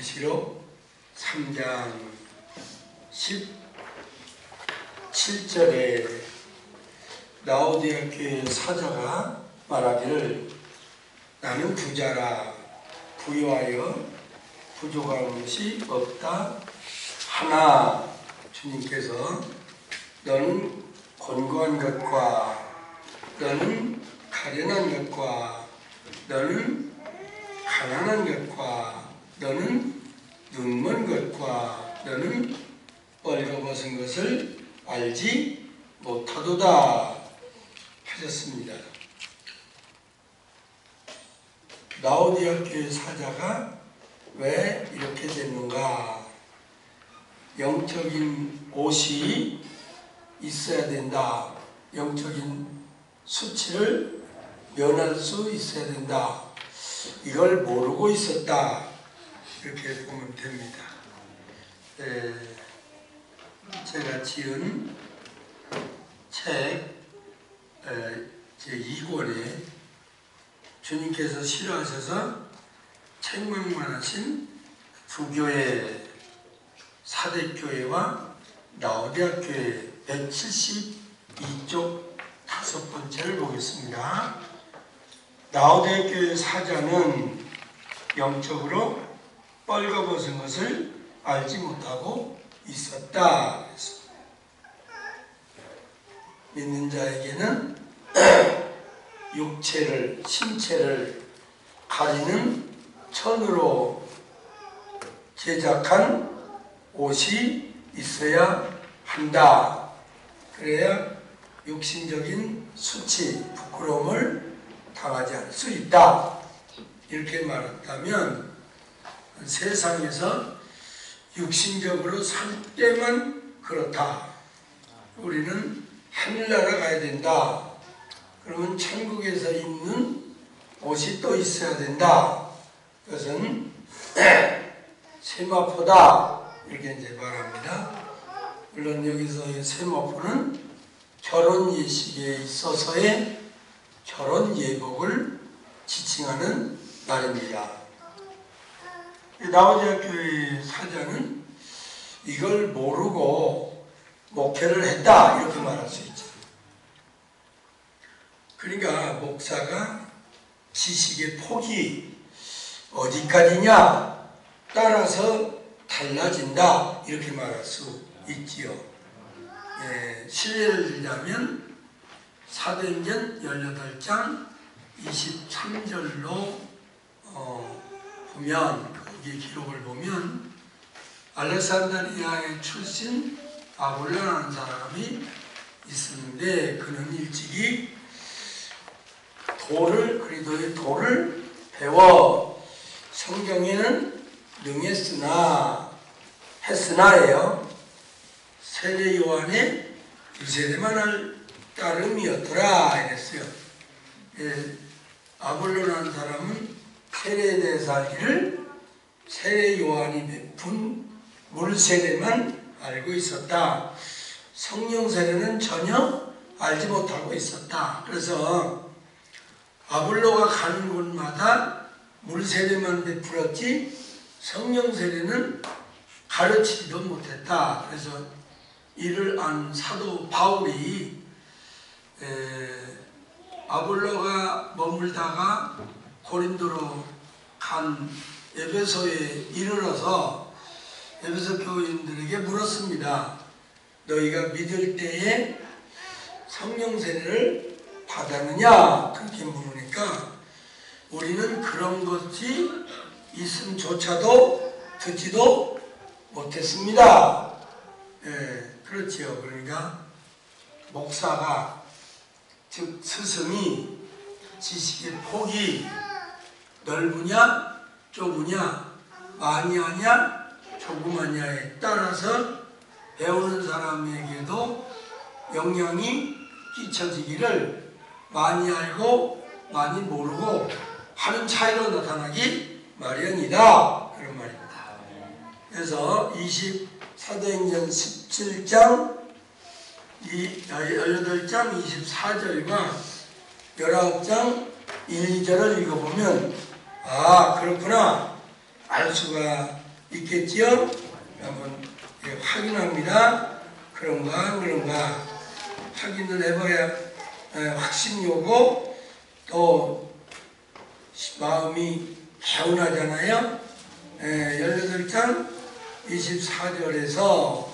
계시록 3장 17절에 라오디아 교회 사자가 말하기를 나는 부자라 부유하여 부족한 것이 없다 하나 주님께서 너는 곤고한 것과 너는 가련한 것과 너는 가난한 것과 너는 눈먼 것과 너는 뻘거벗은 것을 알지 못하도다 하셨습니다. 라오디아 교회 사자가 왜 이렇게 됐는가? 영적인 옷이 있어야 된다. 영적인 수치를 면할 수 있어야 된다. 이걸 모르고 있었다. 이렇게 보면 됩니다. 제가 지은 책 제2권에 주님께서 싫어하셔서 책망만하신 부교회 사대교회와 라오디아 교회 172쪽 5번째를 보겠습니다. 라오디아 교회 사자는 영적으로 뻘거벗은 것을 알지 못하고 있었다. 믿는 자에게는 육체를, 신체를 가리는 천으로 제작한 옷이 있어야 한다. 그래야 육신적인 수치, 부끄러움을 당하지 않을 수 있다. 이렇게 말한다면 세상에서 육신적으로 살 때만 그렇다. 우리는 하늘나라 가야 된다. 그러면 천국에서 입는 옷이 또 있어야 된다. 그것은 세마포다. 이렇게 이제 말합니다. 물론 여기서의 세마포는 결혼 예식에 있어서의 결혼 예복을 지칭하는 말입니다. 라오디아 교회 사자는 이걸 모르고 목회를 했다. 이렇게 말할 수 있죠. 그러니까 목사가 지식의 폭이 어디까지냐 따라서 달라진다. 이렇게 말할 수 있지요. 실례를 들자면 사도행전 18장 23절로 보면 거기 기록을 보면 알렉산드리아의 출신 아볼로라는 사람이 있었는데 그는 일찍이 그리스도의 도를 배워 성경에는 했으나예요. 세례 요한의 유세례만 할 따름이었더라 이랬어요. 아볼로라는 사람은 세례에 대해서 알기를 세례 요한이 베푼 물세례만 알고 있었다. 성령 세례는 전혀 알지 못하고 있었다. 그래서 아볼로가 가는 곳마다 물세례만 베풀었지 성령 세례는 가르치지도 못했다. 그래서 이를 안 사도 바울이 아볼로가 머물다가 고린도로 간 에베소에 이르러서 에베소 교인들에게 물었습니다. 너희가 믿을 때에 성령 세례를 받았느냐? 그렇게 물으니까 우리는 그런 것이 있음조차도 듣지도 못했습니다. 그렇지요. 그러니까 목사가 즉 스승이 지식의 폭이 넓으냐 좁으냐 많이 하냐 조그마냐에 따라서 배우는 사람에게도 영향이 끼쳐지기를 많이 알고 많이 모르고 하는 차이로 나타나기 마련이다. 그런 말입니다. 그래서 사도행전 17장 18장 24절과 19장 1, 2절을 읽어보면 아 그렇구나 알 수가 있겠지요? 한번 확인합니다. 그런가 안 그런가 확인을 해봐야 확신이 오고 또 마음이 개운하잖아요. 18장 24절에서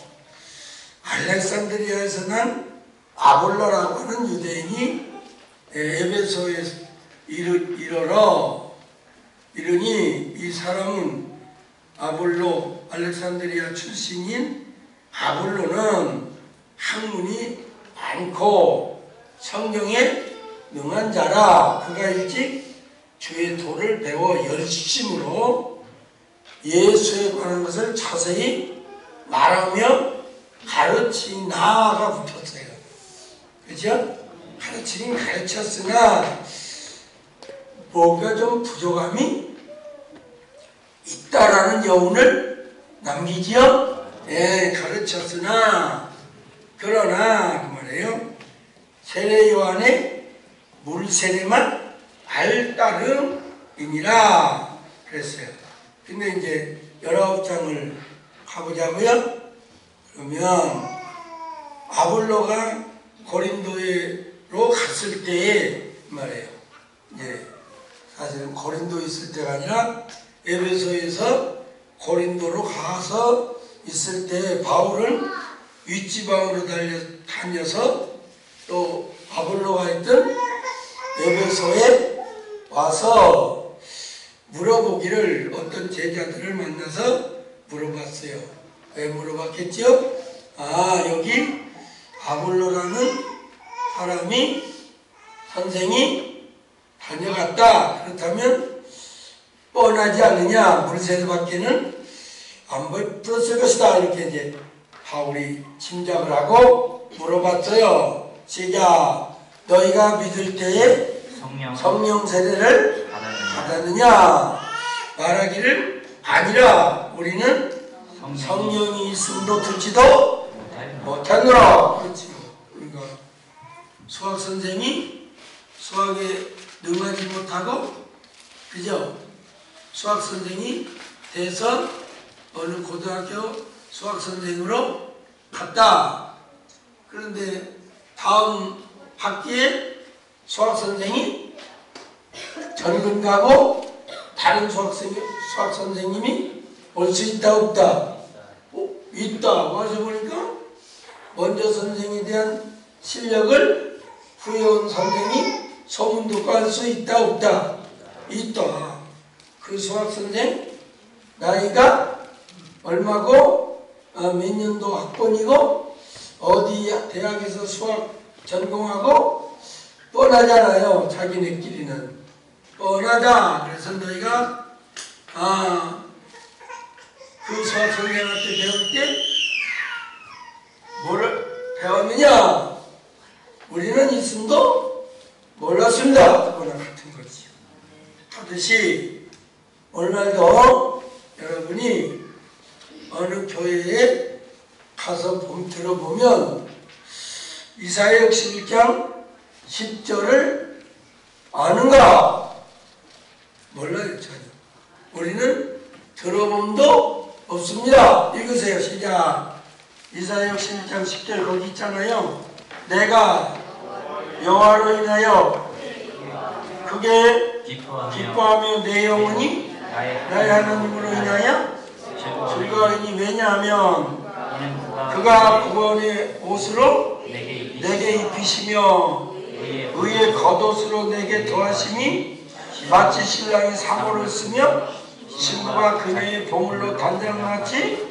알렉산드리아에서 난 아볼로라고 하는 유대인이 에베소에 이르니 이 사람은 아볼로 알렉산드리아 출신인 아볼로는 학문이 많고 성경에 능한 자라. 그가 일찍 주의 도를 배워 열심으로 예수에 관한 것을 자세히 말하며 가르치나가 붙었어요. 그죠? 가르치긴 가르쳤으나 뭔가 좀 부족함이 있다라는 여운을 남기지요? 가르쳤으나 그러나 그 말이에요. 세례 요한의 물 세례만 알 따름이니라 그랬어요. 근데 이제 19장을 가보자고요. 그러면 아볼로가 고린도로 갔을 때에 말이에요. 이제 사실은 고린도에 있을 때가 아니라 에베소에서 고린도로 가서 있을 때 바울은 윗지방으로 다녀서 또 아볼로가 있던 에베소에 와서 물어보기를 어떤 제자들을 만나서 물어봤어요. 왜 물어봤겠죠? 여기 아볼로라는 선생이 다녀갔다. 그렇다면 뻔하지 않느냐? 물세례밖에는 안 베풀었을 것이다. 이렇게 이제 바울이 짐작을 하고 물어봤어요. 시작. 너희가 믿을 때에 성령 세례를 받았느냐? 말하기를 아니라 우리는 성령이 있음도 듣지도 못하노라. 그렇지. 그러니까 수학 선생이 수학에 능하지 못하고, 그죠? 수학 선생이 돼서 어느 고등학교 수학 선생으로 갔다. 그런데 다음 학기에 수학 선생이 전근 가고 다른 수학 선생님이 올 수 있다 없다? 있다. 와서 보니까 먼저 선생에 대한 실력을 후에 온 선생이 소문 듣고 할 수 있다 없다? 있다. 그 수학 선생 나이가 얼마고 몇 년도 학번이고 어디 대학에서 수학 전공하고 뻔하잖아요. 자기네끼리는 뻔하다. 그래서 너희가 그 수학 선생한테 배울 때 뭐를 배웠느냐? 우리는 있음도 몰랐습니다. 그거나 같은 거지요. 하듯이 오늘날도 여러분이 어느 교회에 가서 들어보면 이사야 61장 10절을 아는가? 몰라요. 전혀. 우리는 들어봄도 없습니다. 읽으세요. 시작. 이사야 61장 10절 거기 있잖아요. 내가 여호와로 인하여 크게 기뻐하며 내 영혼이 나의 하나님으로 인하여 즐거워하니 왜냐하면 그가 구원의 옷으로 내게 입히시며 의의 겉옷으로 내게 더하시니 마치 신랑이 사고를 쓰며 신부가 그녀의 보물로 단장같이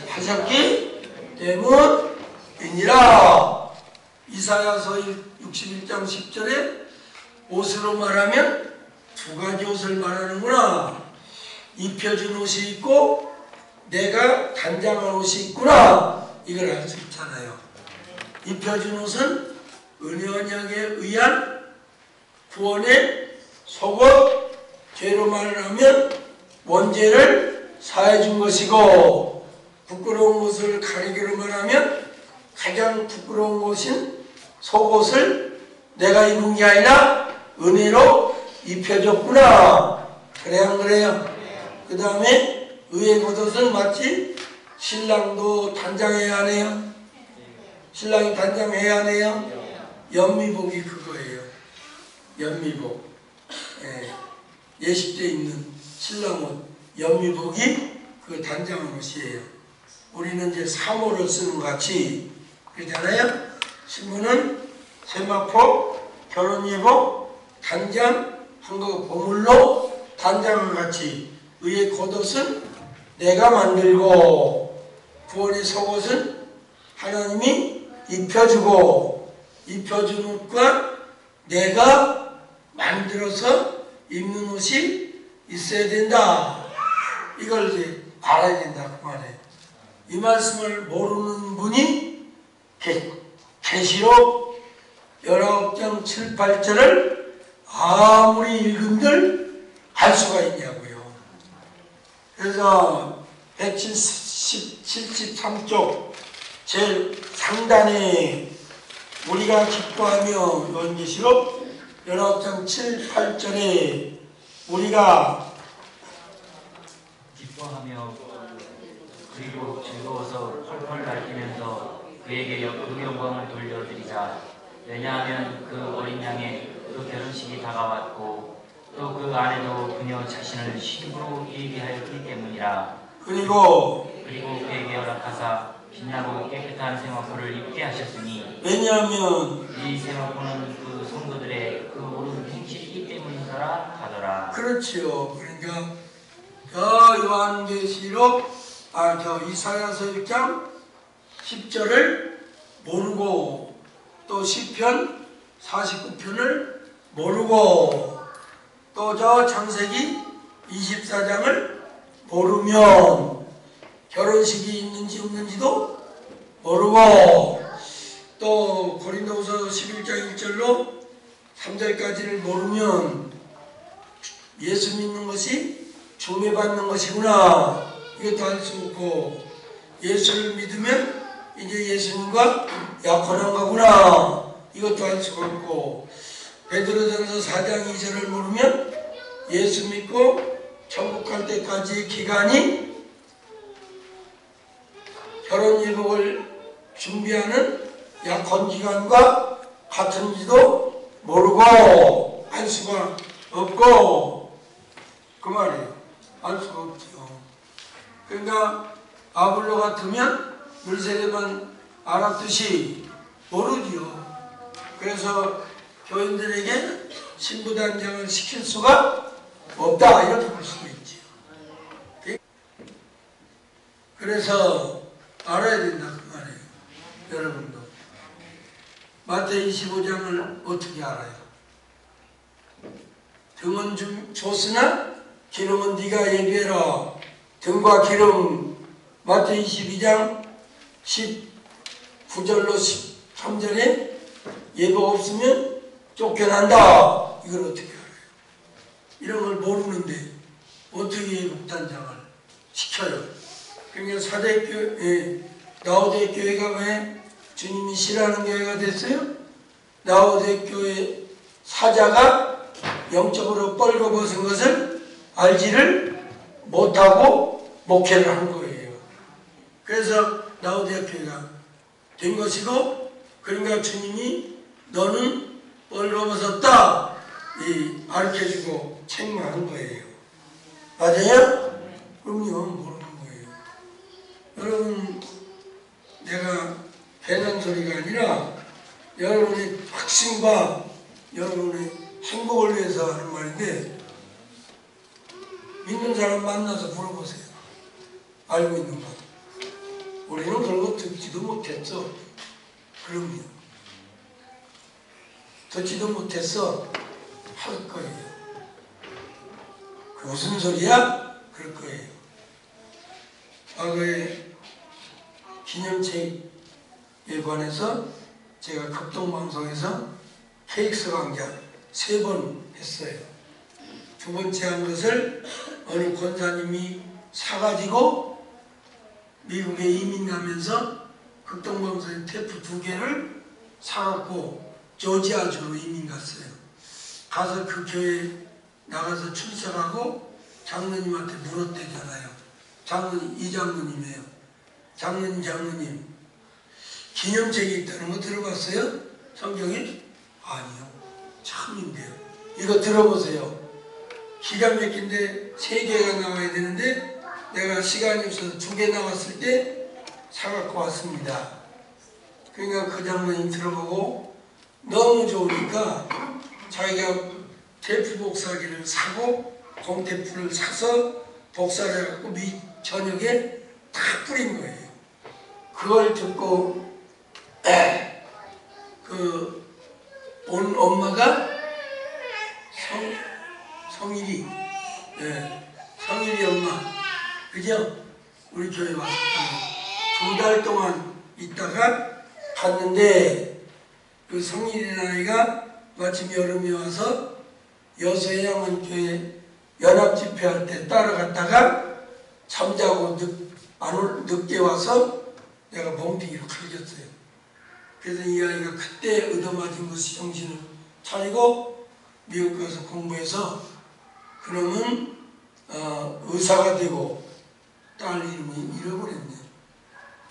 하셨기 때문이니라. 이사야서 61장 10절에 옷으로 말하면 두 가지 옷을 말하는구나. 입혀준 옷이 있고 내가 단장한 옷이 있구나. 이걸 알 수 있잖아요. 입혀준 옷은 은혜 언약에 의한 구원의 속옷, 죄로 말을 하면 원죄를 사해준 것이고, 부끄러운 것을 가리기로 말하면 가장 부끄러운 것인 속옷을 내가 입은 게 아니라 은혜로 입혀줬구나. 그래 안 그래요? 그 다음에 의의 겉옷은 맞지? 신랑도 단장해야 하네요. 신랑이 단장해야 하네요. 연미복이 그거예요. 연미복. 예식 때 입는 신랑 옷 연미복이 그 단장한 옷이에요. 우리는 이제 사모를 쓰는 것 같이 그러잖아요. 신부는 세마포, 결혼예복, 단장 한 거 보물로 단장을 같이 의의 겉옷은 내가 만들고 구원의 속옷은 하나님이 입혀주고 입혀준 옷과 내가 만들어서 입는 옷이 있어야 된다. 이걸 이제 알아야 된다 그 말이에요. 이 말씀을 모르는 분이 계시록 19장 7, 8절을 아무리 읽은들 알 수가 있냐고요. 그래서 173쪽 제일 상단에 우리가 기뻐하며 요한계시록 19장 7, 8절에 우리가 기뻐하며 그리고 즐거워서 펄펄 날뛰면서 그에게 그 영광을 돌려드리자. 왜냐하면 그 어린 양의 그 결혼식이 다가왔고 또 그 아내도 그녀 자신을 신부로 예비하였기 때문이라. 그리고 그에게 허락하사 빛나고 깨끗한 세마포를 입게 하셨으니 왜냐하면 이 세마포는 그 성도들의 그 옳은 행실이기 때문이더라 하더라. 그렇지요. 그러니까 저 요한계시록 이사야서 1장 10절을 모르고 또 시편 49편을 모르고 또 저 창세기 24장을 모르면 결혼식이 있는지 없는지도 모르고 또 고린도후서 11장 1절로 3절까지를 모르면 예수 믿는 것이 중매받는 것이구나 이것도 알 수 없고 예수를 믿으면 이제 예수님과 약혼한 거구나 이것도 알 수가 없고 베드로전서 4장 2절을 모르면 예수 믿고 천국 갈 때까지의 기간이 결혼예복을 준비하는 약혼기간과 같은지도 모르고 알 수가 없고 그 말이에요. 알 수가 없죠. 그러니까 아볼로 같으면 물세례만 알았듯이 모르지요. 그래서 교인들에게 신부단장을 시킬 수가 없다 이렇게 볼 수가 있죠. 그래서 알아야 된다 그 말이에요. 여러분도 마태복음 25장을 어떻게 알아요? 등은 줬으나 기름은 네가 예비해라. 등과 기름 마태복음 22장 19절로 13절에 예복 없으면 쫓겨난다. 이걸 어떻게 알아요? 이런 걸 모르는데 어떻게 예복단장을 시켜요? 그러니까 라오디게 교회가 왜 주님이 싫어하는 교회가 됐어요? 라오디게 교회 사자가 영적으로 뻘거벗은 것을 알지를 못하고 목회를 한 거예요. 그래서 라오디게 교회가 된 것이고 그러니까 주님이 너는 뻘거벗었다 가르쳐주고 책망한 거예요. 맞아요? 그럼요. 모르는 거예요. 여러분 내가 배는 소리가 아니라 여러분의 확신과 여러분의 행복을 위해서 하는 말인데 믿는 사람 만나서 물어보세요. 알고 있는가? 우리는 그런 거 듣지도 못했어. 그럼요. 듣지도 못했어. 할 거예요. 그 무슨 소리야? 그럴 거예요. 과거에 기념책에 관해서 제가 극동방송에서 KX 강좌 3번 했어요. 두 번째 한 것을 어느 권사님이 사가지고 미국에 이민 가면서 극동방송의 테이프 2개를 사갖고 조지아주로 이민 갔어요. 가서 그 교회 나가서 출석하고 장로님한테 물었대잖아요. 장로님, 이장로님이에요. 장로님. 기념책이 있다는 거 들어봤어요? 성경에? 아니요. 처음인데요. 이거 들어보세요. 기가 막힌데 3개가 나와야 되는데 내가 시간이 없어서 2개 나왔을 때 사갖고 왔습니다. 그러니까 그 장로님 들어보고 너무 좋으니까 자기가 테이프 복사기를 사고 공테이프를 사서 복사를 해갖고 저녁에 다 뿌린 거예요. 그걸 듣고 온 엄마가 성일이 성일이 엄마 그죠? 우리 교회 왔을 때 2달 동안 있다가 갔는데 그 성일이 나이가 마침 여름에 와서 여수해양원교회 연합집회할 때 따라갔다가 잠자고 늦게 와서 내가 멍텅이로 갈겼어요. 그래서 이 아이가 그때 얻어맞은 것이 정신을 차리고 미국 가서 공부해서 그놈은 의사가 되고 딸 이름이 잃어버렸네요.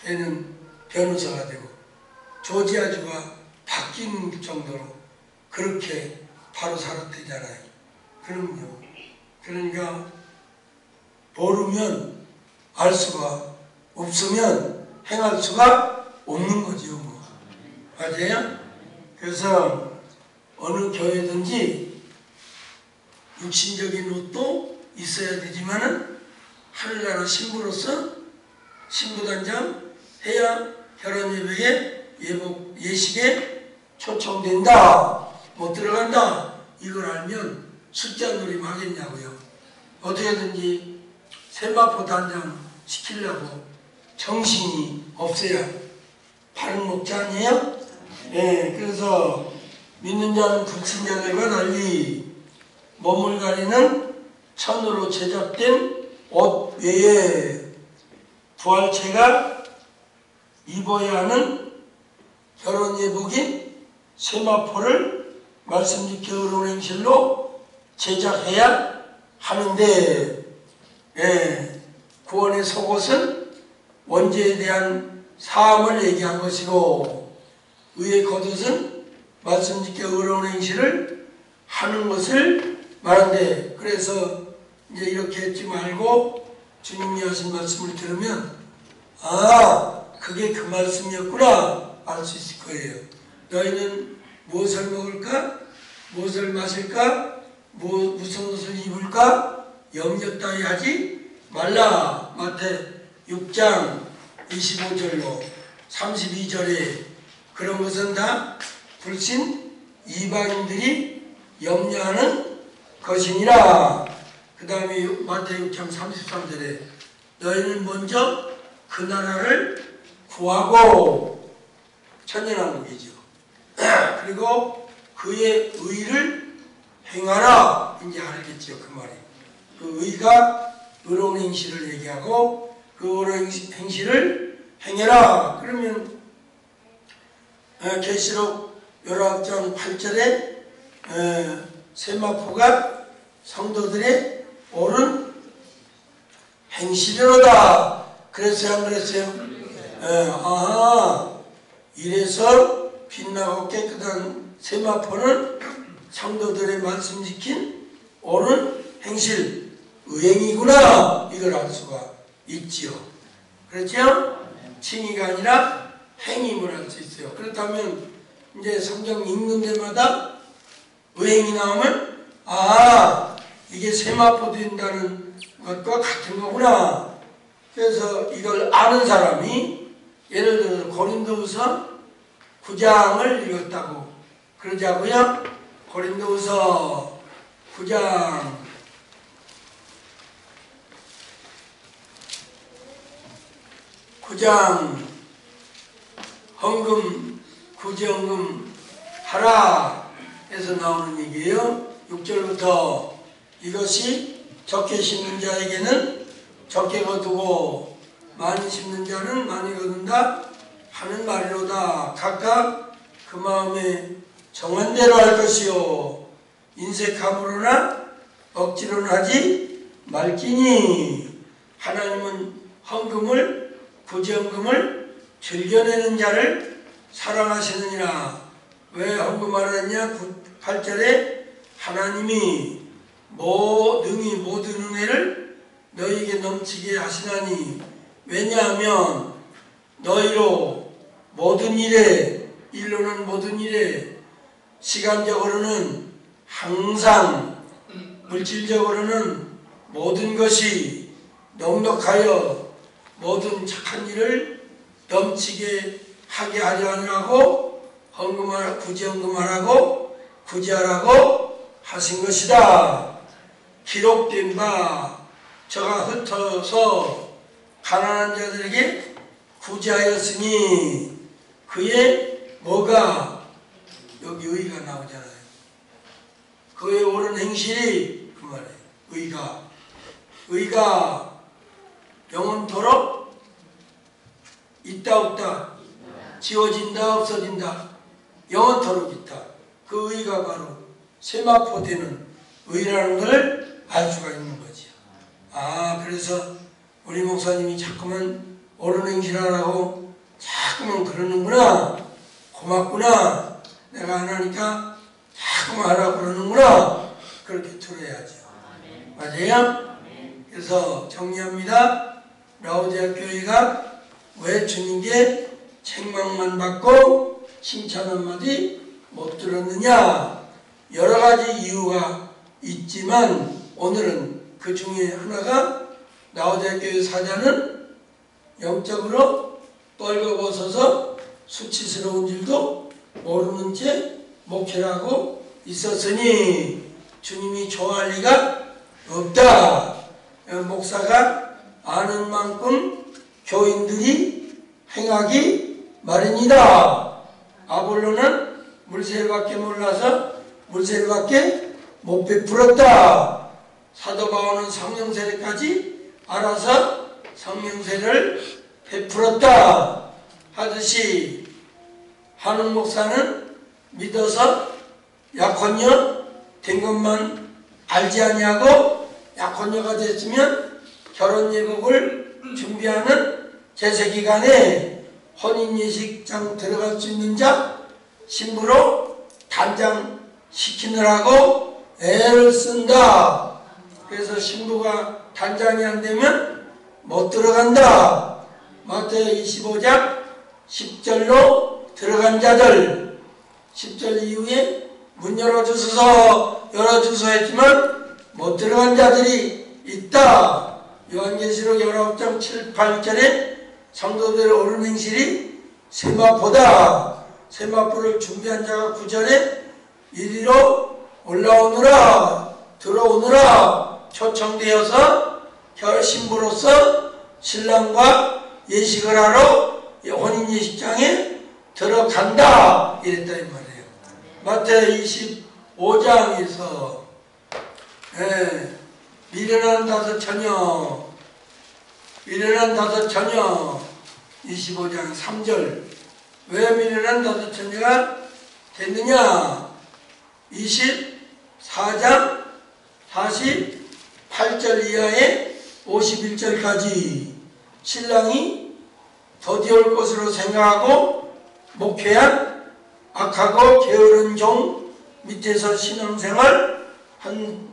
걔는 변호사가 되고 조지아주가 바뀐 정도로 그렇게 바로 살았대잖아요. 그럼요. 그러니까 모르면 알 수가 없으면 행할 수가 없는 거죠. 뭐. 맞아요? 그래서 어느 교회든지 육신적인 옷도 있어야 되지만은 하늘나라 신부로서 신부단장 해야 결혼예배에 예식에 초청된다. 못 들어간다. 이걸 알면 숫자 놀이만 하겠냐고요. 어떻게든지 세마포 단장 시키려고 정신이 없어야 바른 목자 아니에요? 네, 그래서 믿는 자는 불신자들과 달리 몸을 가리는 천으로 제작된 옷 외에 부활체가 입어야 하는 결혼예복인 세마포를 말씀짓게 의로운 행실로 제작해야 하는데 구원의 속옷은 원죄에 대한 사함을 얘기한 것이고 의의 겉옷은 말씀짓게 의로운 행실을 하는 것을 말한대. 그래서 이제 이렇게 했지 말고 주님이 하신 말씀을 들으면 그게 그 말씀이었구나 알 수 있을 거예요. 너희는 무엇을 먹을까? 무엇을 마실까? 무슨 옷을 입을까? 염려 따위 하지 말라. 마태 6장 25절로 32절에 그런 것은 다 불신 이방인들이 염려하는 것이니라. 그 다음에 마태 6장 33절에 너희는 먼저 그 나라를 구하고 천년왕국이죠. 그리고 그의 의를 행하라. 이제 알겠죠. 그 말이. 그 의가 의로운 행실을 얘기하고 그 의로운 행실을 행해라. 그러면 계시록 19장 8절에 세마포가 성도들의 옳은 행실이로다. 그랬어요? 안 그랬어요? 이래서 빛나고 깨끗한 세마포는 성도들의 말씀 지킨 옳은 행실, 의행이구나. 이걸 알 수가 있지요. 그렇죠? 칭의가 아니라 행임을 알 수 있어요. 그렇다면 이제 성경 읽는 데마다 의행이 나오면 이게 세마포 된다는 것과 같은 거구나. 그래서 이걸 아는 사람이 예를 들어서 고린도후서 9장을 읽었다고 그러자고요. 고린도후서 9장 헌금 구제헌금 하라 해서 나오는 얘기예요. 6절부터 이것이 적게 심는 자에게는 적게 거두고 많이 심는 자는 많이 거둔다 하는 말이로다. 각각 그 마음에 정한 대로 할 것이요 인색함으로나 억지로는 하지 말지니 하나님은 헌금을, 부정금을 즐겨내는 자를 사랑하시느니라. 왜 헌금하라 했냐? 8절에 하나님이 능히 모든 은혜를 너희에게 넘치게 하시나니, 왜냐하면 너희로 모든 일에, 일로는 모든 일에, 시간적으로는 항상, 물질적으로는 모든 것이 넉넉하여 모든 착한 일을 넘치게 하게 하려 하느라고 헌금하라, 부지헌금하라고, 구제하라고 하신 것이다. 기록된 바 저가 흩어서 가난한 자들에게 구제하였으니, 그의 뭐가, 여기 의가 나오잖아요. 그의 옳은 행실이, 그 말이에요. 의가 영원토록 있다 없다, 지워진다 없어진다, 영원토록 있다. 그 의가 바로 세마포되는 의라는 것을 알 수가 있는 거지요. 그래서 우리 목사님이 자꾸만 옳은 행실하라고 자꾸만 그러는구나, 고맙구나, 내가 안 하니까 자꾸만 하라고 그러는구나, 그렇게 들어야죠. 맞아요? 그래서 정리합니다. 라오디아 교회가 왜 주님께 책망만 받고 칭찬 한마디 못 들었느냐? 여러 가지 이유가 있지만 오늘은 그 중에 하나가 라오디아 교회 사자는 영적으로 떨거벗어서 수치스러운 줄도 모르는 채 목회를 하고 있었으니 주님이 좋아할 리가 없다. 목사가 아는 만큼 교인들이 행하기 마련이다. 아볼로는 물세례밖에 몰라서 물세례밖에 못 베풀었다. 사도 바울은 성령세례까지 알아서 성령세례를 베풀었다 하듯이, 한웅 목사는 믿어서 약혼녀 된 것만 알지 아니하고 약혼녀가 됐으면 결혼예복을 준비하는 제세기간에 혼인예식장 들어갈 수 있는 자 신부로 단장시키느라고 애를 쓴다. 그래서 신부가 단장이 안 되면 못 들어간다. 마태복음 25장 10절로 들어간 자들, 10절 이후에 문 열어주소서 했지만 못 들어간 자들이 있다. 요한계시록 19장 7, 8절에 성도들의 옳은 행실이 세마포다. 세마포를 준비한 자가 9절에 이리로 올라오느라, 들어오느라 초청되어서 신부로서 신랑과 예식을 하러 혼인예식장에 들어간다 이랬다 이 말이에요. 마태복음 25장에서 미련한 다섯 처녀 25장 3절, 왜 미련한 다섯 처녀가 됐느냐? 24장 48절 이하에 51절까지 신랑이 더디올 것으로 생각하고 목회한 악하고 게으른 종 밑에서 신앙생활 한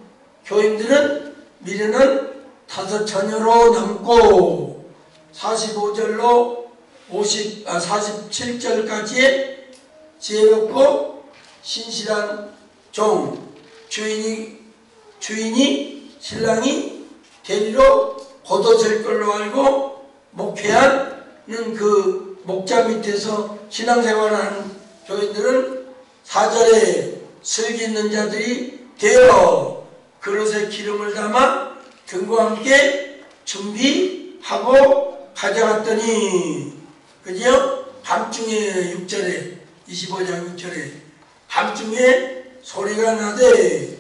교인들은 미련한 다섯 처녀로 남고, 45절로 47절까지의 지혜롭고 신실한 종, 주인이 신랑이 데리러 걷어질 걸로 알고 목회하는 그 목자 밑에서 신앙생활을 하는 교인들은 4절에 슬기 있는 자들이 되어 그릇에 기름을 담아 등과 함께 준비하고 가져갔더니, 그죠? 밤중에 6절에 25장 6절에 밤중에 소리가 나되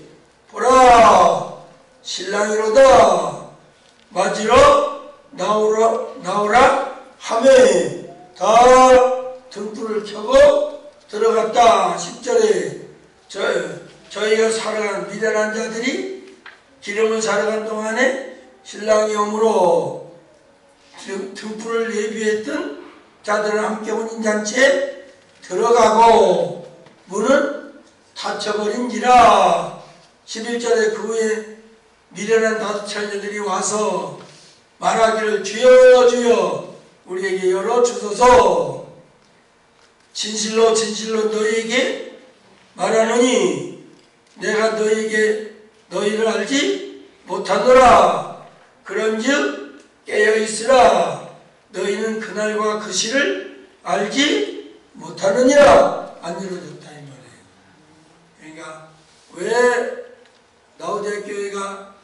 보라 신랑이로다 맞으러 나오라 하매 다 등불을 켜고 들어갔다. 10절에 저희가 살아간 미련한 자들이 기름을 살아간 동안에 신랑이 오므로 등불을 예비했던 자들은 함께 혼인잔치에 들어가고 문은 닫혀버린지라. 11절에 그 후에 미련한 5 처녀들이 와서 말하기를 주여 주여 우리에게 열어주소서. 진실로 진실로 너희에게 말하노니 내가 너희를 알지 못하노라. 그런즉 깨어있으라. 너희는 그날과 그 시를 알지 못하느니라. 안 이루어졌다 이 말이에요. 그러니까 왜 라오디게아 교회가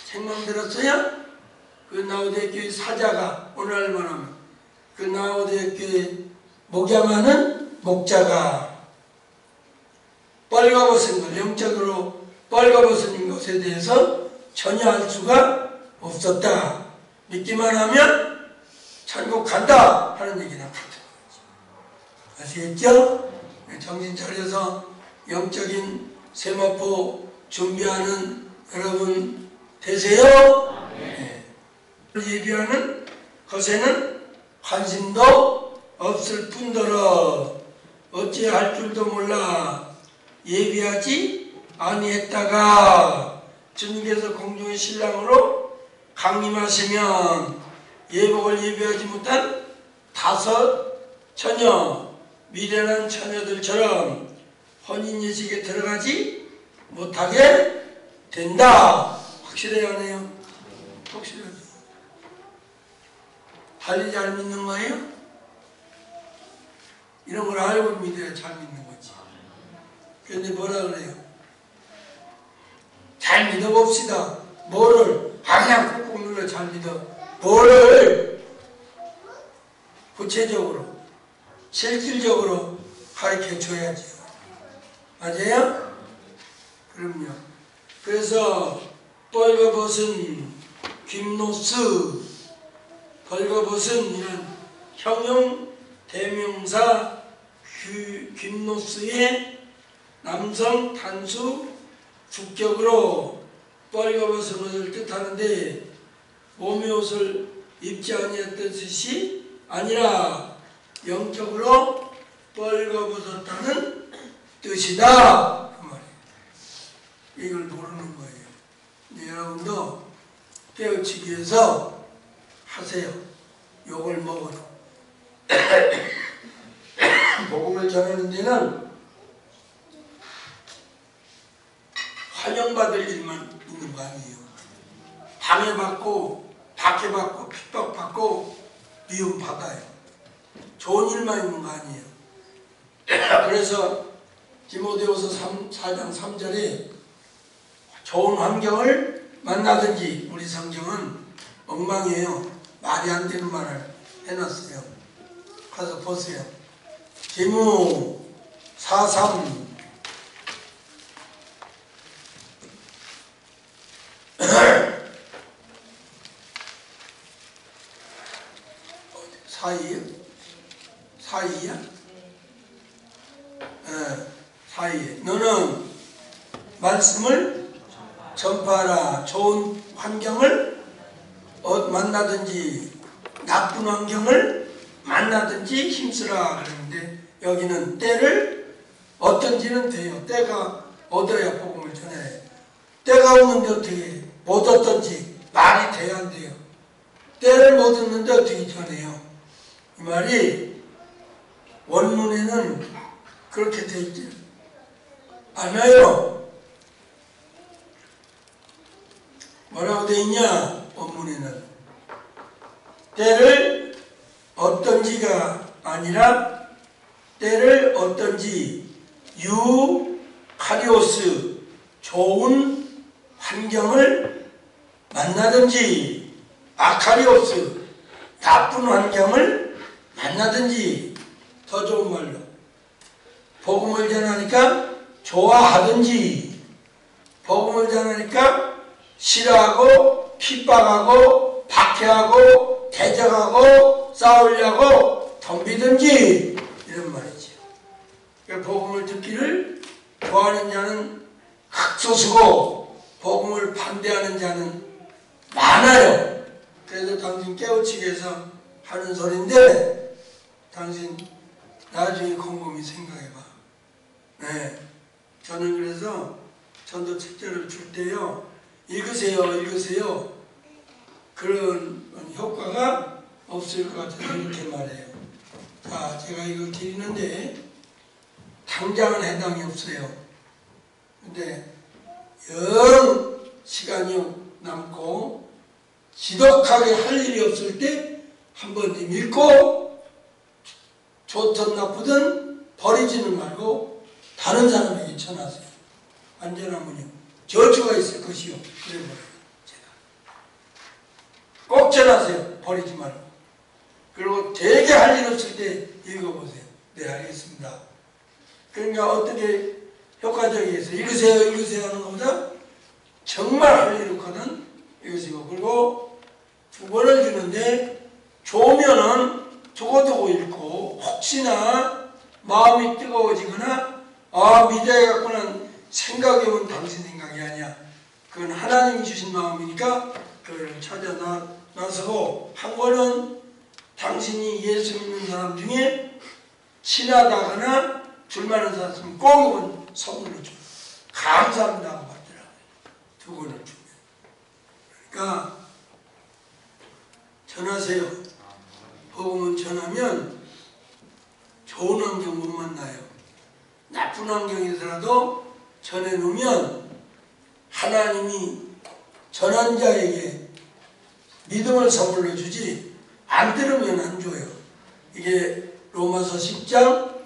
생명들었어요? 그 라오디게아 교회 사자가 오늘날 말하면 그 라오디게아 교회 목양하는 목자가 뻘거벗은 것, 영적으로 뻘거벗은 것에 대해서 전혀 알 수가 없었다. 믿기만 하면 천국 간다 하는 얘기나 같은 거죠. 아시겠죠? 정신 차려서 영적인 세마포 준비하는 여러분 되세요. 네. 예비하는 것에는 관심도 없을 뿐더러 어찌할 줄도 몰라 예비하지 아니했다가 주님께서 공중의 신랑으로 강림하시면 예복을 예비하지 못한 5 처녀, 미련한 처녀들처럼 혼인 예식에 들어가지 못하게 된다. 확실해요, 안 해요? 확실하죠. 달리 잘 믿는 거예요? 이런 걸 알고 믿어야 잘 믿는 거지. 그런데 뭐라 그래요? 잘 믿어봅시다. 뭐를? 그냥 꾹꾹 눌러 잘 믿어. 뭐를? 구체적으로, 실질적으로 가르쳐 줘야죠. 맞아요? 그럼요. 그래서 벌거벗은 김노스, 벌거벗은 이런 형용 대명사 김노스의 남성 단수 주격으로 벌거벗은 것을 뜻하는데 몸의 옷을 입지 아니했던 뜻이 아니라 영적으로 벌거벗었다는 뜻이다. 그 말이에요. 이걸 모르는 거예요. 근데 여러분도 깨우치기 위해서 하세요. 욕을 먹어도. 복음을 전하는 데는 환영받을 일만 있는 거 아니에요. 방해받고, 박해받고, 핍박받고, 미움받아요. 좋은 일만 있는 거 아니에요. 그래서 디모데후서 4장 3절에 좋은 환경을 만나든지, 우리 성경은 엉망이에요. 말이 안 되는 말을 해놨어요. 가서 보세요. 디모 4:3 4:2야? 네, 4:2. 너는 말씀을 전파하라. 좋은 환경을 만나든지 나쁜 환경을 만나든지 힘쓰라 그러는데 여기는 때를 얻든지는 돼요. 때가 얻어야 복음을 전해. 때가 오는데 어떻게 못 얻든지 말이 돼야 안 돼요. 때를 못 얻는데 어떻게 전해요? 이 말이 원문에는 그렇게 돼 있지 않아요. 뭐라고 돼 있냐? 원문에는 때를 얻든지가 아니라 때를 얻든지 유카리오스 좋은 환경을 만나든지 아카리오스 나쁜 환경을 만나든지 더 좋은 말로 복음을 전하니까 좋아하든지 복음을 전하니까 싫어하고 핍박하고 박해하고 대적하고 싸우려고 덤비든지 이런 말이죠. 그러니까 복음을 듣기를 좋아하는 자는 극소수고 복음을 반대하는 자는 많아요. 그래서 당신 깨우치기 위해서 하는 소리인데 당신 나중에 곰곰이 생각해봐. 네. 저는 그래서 전도 책자를 줄 때요. 읽으세요. 읽으세요. 그런 효과가 없을 것 같아서 이렇게 말해요. 자, 제가 이거 드리는데 당장은 해당이 없어요. 근데 영 시간이 남고 지독하게 할 일이 없을 때 한 번 읽고 좋든 나쁘든 버리지는 말고 다른 사람에게 전하세요. 안전하면요 저주가 있을 것이요. 그래 버려요. 제가 꼭 전하세요. 버리지 말고. 그리고 되게 할 일 없을 때 읽어보세요. 네, 알겠습니다. 그러니까 어떻게 효과적이겠어요? 읽으세요, 읽으세요 하는 것보다 정말 할 일 없거든 읽으시고. 그리고 두 번을 주는데 좋으면은 두고두고 읽고 혹시나 마음이 뜨거워지거나 믿어야겠구나 생각해보면 당신 생각이 아니야. 그건 하나님이 주신 마음이니까 그걸 찾아 나서고 한 권은 당신이 예수 믿는 사람 중에 친하다거나 줄만한 사람 있으면 꼭 이건 선물로 줘. 감사합니다 하고 받더라고요. 두 권을 주면. 그러니까 전하세요. 복음은 전하면 좋은 환경 못 만나요. 나쁜 환경에서라도 전해놓으면 하나님이 전한 자에게 믿음을 선물로 주지 안 들으면 안 줘요. 이게 로마서 10장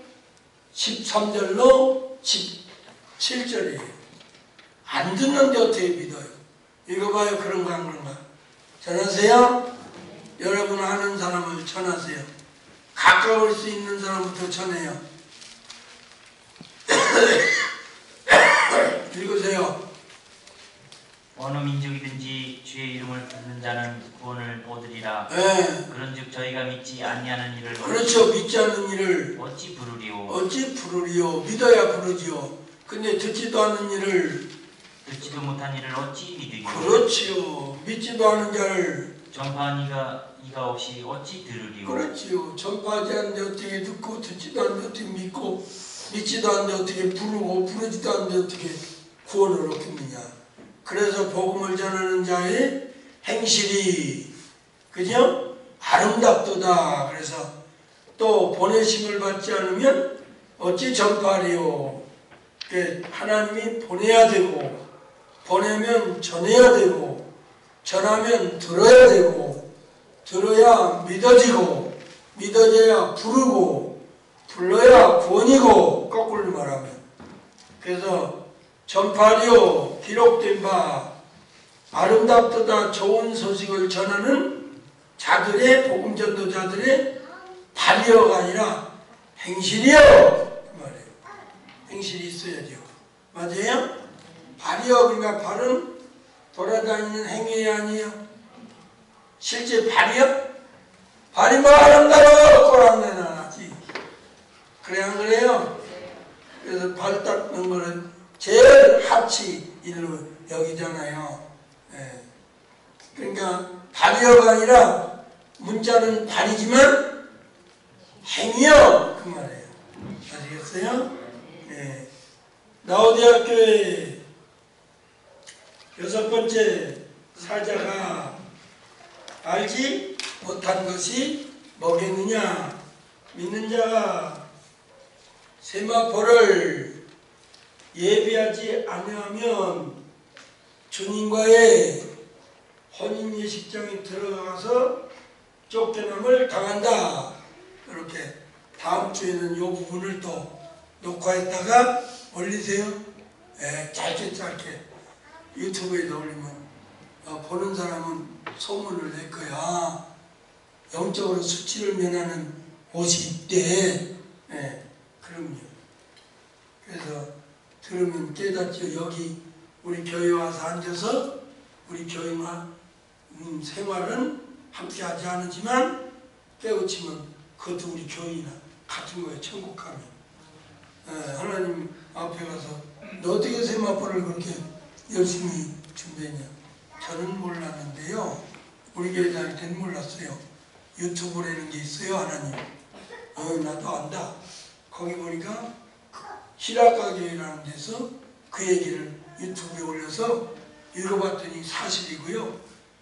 13절로 17절이에요. 안 듣는데 어떻게 믿어요? 읽어봐요. 그런가 안 그런가. 전하세요. 여러분 아는 사람을 전하세요. 가까울 수 있는 사람부터 전해요. 읽으세요. 어느 민족이든지 주의 이름을 부르는 자는 구원을 얻으리라. 네. 그런즉 저희가 믿지 아니하는 일을 그렇죠. 믿지 않는 일을 어찌 부르리오. 어찌 부르리오. 믿어야 부르지요. 근데 듣지도 않는 일을 듣지도 못한 일을 어찌 믿으리오. 그렇지요. 믿지도 않은 자를 전파한 이가 없이 어찌 들으리오. 그렇지요. 전파하지 않는데 어떻게 듣고 듣지도 않는데 어떻게 믿고 믿지도 않는데 어떻게 부르고 부르지도 않는데 어떻게 구원을 얻겠느냐. 그래서 복음을 전하는 자의 행실이 그죠? 아름답도다. 그래서 또 보내심을 받지 않으면 어찌 전파하리요. 하나님이 보내야 되고 보내면 전해야 되고 전하면 들어야 되고 들어야 믿어지고 믿어져야 부르고 불러야 구원이고 거꾸로 말하면. 그래서 전파하리요. 기록된 바 아름답도다. 좋은 소식을 전하는 자들의 복음 전도자들의 발이어가 아니라 행실이요. 그 말이에요. 행실이 있어야죠. 맞아요? 발이요. 그러니까 발은 돌아다니는 행위 아니에요. 실제 발이요? 발이 뭐 아름다워 꼬랑내나 하지. 그래 안 그래요? 그래서 발 닦는 거는 제일 하치 일로 여기잖아요. 예. 그러니까 발이어가 아니라 문자는 발이지만 행위요. 그 말이에요. 아시겠어요? 예. 나우대학교의 6번째 사자가 알지 못한 것이 뭐겠느냐. 믿는 자가 세마포를 예비하지 아니하면 주님과의 혼인 예식장에 들어가서 쫓겨남을 당한다. 이렇게 다음 주에는 이 부분을 또 녹화했다가 올리세요. 짧게 유튜브에 올리면 보는 사람은 소문을 낼 거야. 영적으로 수치를 면하는 옷이 있대. 그럼요. 그래서 들으면 깨닫죠. 여기 우리 교회 와서 앉아서 우리 교회와 생활은 함께 하지 않지만 깨우치면 그것도 우리 교회나 같은 거예요. 천국 가면. 하나님 앞에 가서 너 어떻게 세마포를 그렇게 열심히 준비했냐. 저는 몰랐는데요. 우리 교회 다닐 때는 몰랐어요. 유튜브라는 게 있어요, 하나님. 나도 안다. 거기 보니까 히라카 교회라는 데서 그 얘기를 유튜브에 올려서 읽어봤더니 사실이고요.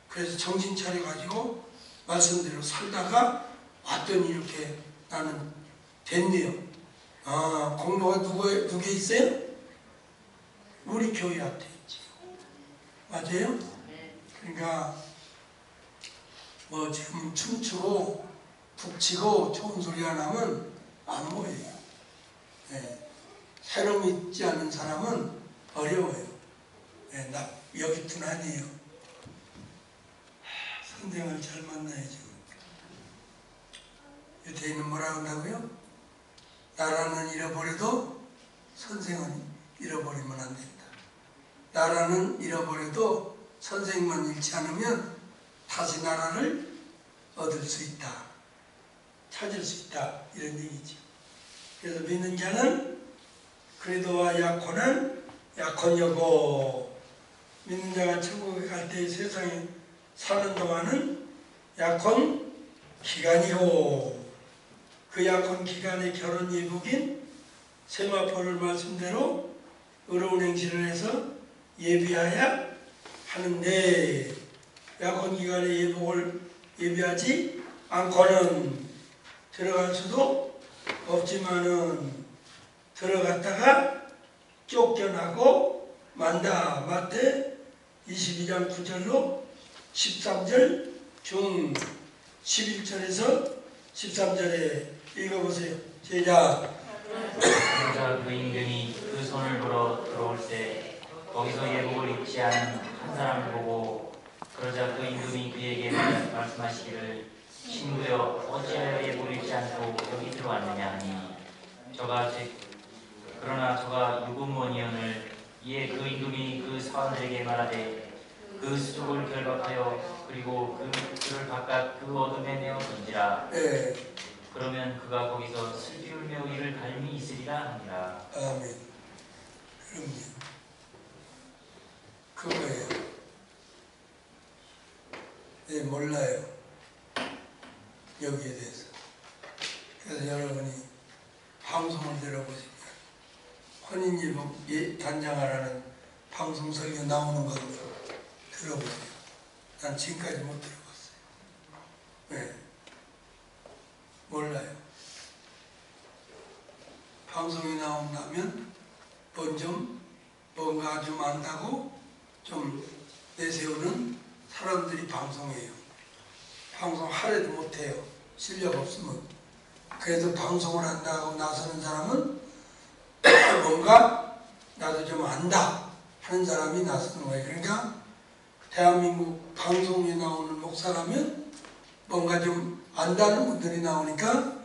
그래서 정신 차려가지고 말씀대로 살다가 왔더니 이렇게 나는 됐네요. 공로가 누구에 있어요? 우리 교회한테 있지. 맞아요? 그러니까 뭐 지금 춤추고 북치고 좋은 소리가 나면 안 보여요. 네. 새로 믿지 않는 사람은 어려워요. 네, 여기 둔한이에요. 선생을 잘 만나야죠. 유태인은 뭐라 한다고요? 나라는 잃어버려도 선생은 잃어버리면 안 된다. 나라는 잃어버려도 선생만 잃지 않으면 다시 나라를 얻을 수 있다. 찾을 수 있다. 이런 얘기죠. 그래서 믿는 자는 그리도와 약혼은 약혼여고, 믿는 자가 천국에 갈 때 세상에 사는 동안은 약혼 기간이고, 그 약혼 기간의 결혼 예복인 세마포를 말씀대로 의로운 행실을 해서 예비하여 하는데, 약혼 기간의 예복을 예비하지 않고는 들어갈 수도 없지만은 들어갔다가 쫓겨나고 만다. 마태 22장 9절로 13절 중 11절에서 13절에 읽어보세요. 시작. 그러자 그 임금이 그 손을 들어 들어올 때 거기서 예복을 입지 않은 한 사람을 보고, 그러자 그 임금이 그에게 말씀하시기를 친구여 어찌하여 예복을 입지 않고 여기 들어왔느냐 하니, 그러나 저가 유구무원이언을. 이에 그 임금이 그 사원들에게 말하되 그 수족을 결박하여 그리고 그를 바깥 그 어둠에 내어 던지라. 그러면 그가 거기서 슬피 울며 이를 갈미 있으리라 하니라. 아멘. 그럼요. 그거예요. 네, 몰라요. 여기에 대해서. 그래서 여러분이 방송을 들어보시면 혼인예복 단장하라는 방송 설교 나오는 거 들어보세요. 난 지금까지 못 들어봤어요. 네. 몰라요. 방송에 나온다면 뭔가 좀 안다고 좀 내세우는 사람들이 방송해요. 방송 하려도 못해요. 실력 없으면. 그래서 방송을 한다고 나서는 사람은 뭔가 나도 좀 안다 하는 사람이 나서는 거예요. 그러니까 대한민국 방송에 나오는 목사라면 뭔가 좀 안다는 분들이 나오니까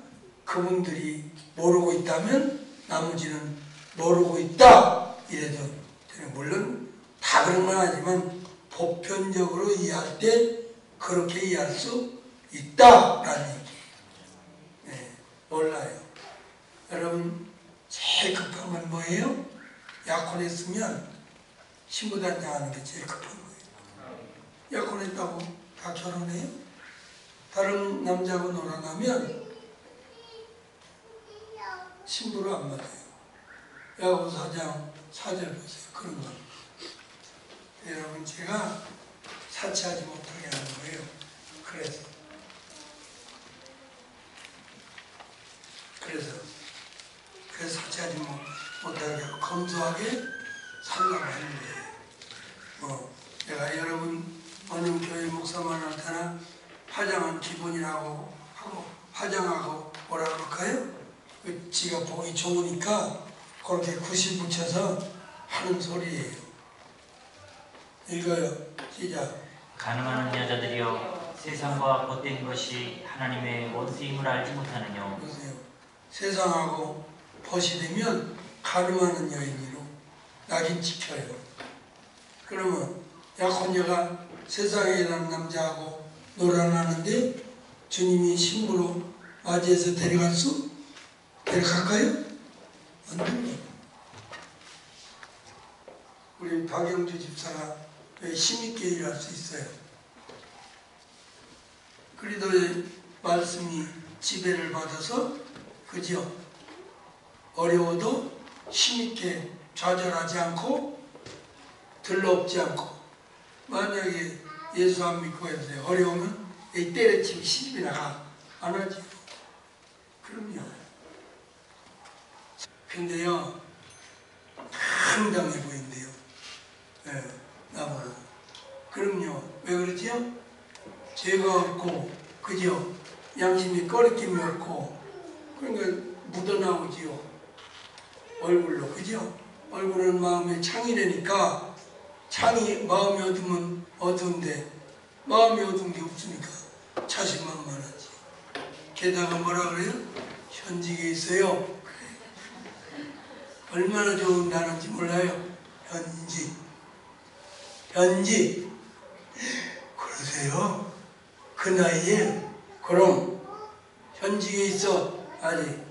그분들이 모르고 있다면 나머지는 모르고 있다 이래도, 물론 다 그런 건 아니지만 보편적으로 이해할 때 그렇게 이해할 수 있다라는 얘기. 네, 몰라요. 여러분 제일 급한 건 뭐예요? 약혼했으면 신부단장하는 게 제일 급한 거예요. 약혼했다고 다 결혼해요? 다른 남자하고 놀아나면 신부를 안 맞아요. 야고보서 4장 4절 보세요. 그런 거. 여러분 제가 사치하지 못하게 하는 거예요. 그래서 사치하지 못하게 하고 검소하게 살라고 하는 거예요. 내가 여러분 어느 교회 목사만 할 때나 화장은 기본이라고 하고 화장하고 뭐라 그럴까요? 지가 보기 좋으니까 그렇게 굿이 붙여서 하는 소리예요. 읽어요. 시작. 가늠하는 여자들이여 세상과 못된 것이 하나님의 원수임을 알지 못하느냐. 보세요. 세상하고 벗이 되면 가늠하는 여인으로 낙인 찍혀요. 그러면 약혼녀가 세상에 일하는 남자하고 놀아나는데 주님이 신부로 맞이해서 데려갈까요? 안 됩니다. 우리 박영주 집사가 힘있게 일할 수 있어요. 그리도의 말씀이 지배를 받아서 그죠? 어려워도 힘있게 좌절하지 않고 들러엎지 않고 만약에 예수 안 믿고 해서 어려우면 때려치고 시집이 나가 안 하지. 그럼요. 근데요 당당해 보인대요. 나보고. 그럼요. 왜 그러지요? 죄가 없고 그죠? 양심이 꺼리낌이 없고 그러니까 묻어나오지요. 얼굴로 그죠? 얼굴은 마음의 창이라니까 창이 마음이 어두면 어두운데 마음이 어두운 게 없으니까 자신만만하지. 게다가 뭐라 그래요? 현직에 있어요. 얼마나 좋은 단어인지 몰라요. 현직. 현직. 그러세요? 그 나이에 그럼 현직에 있어 아직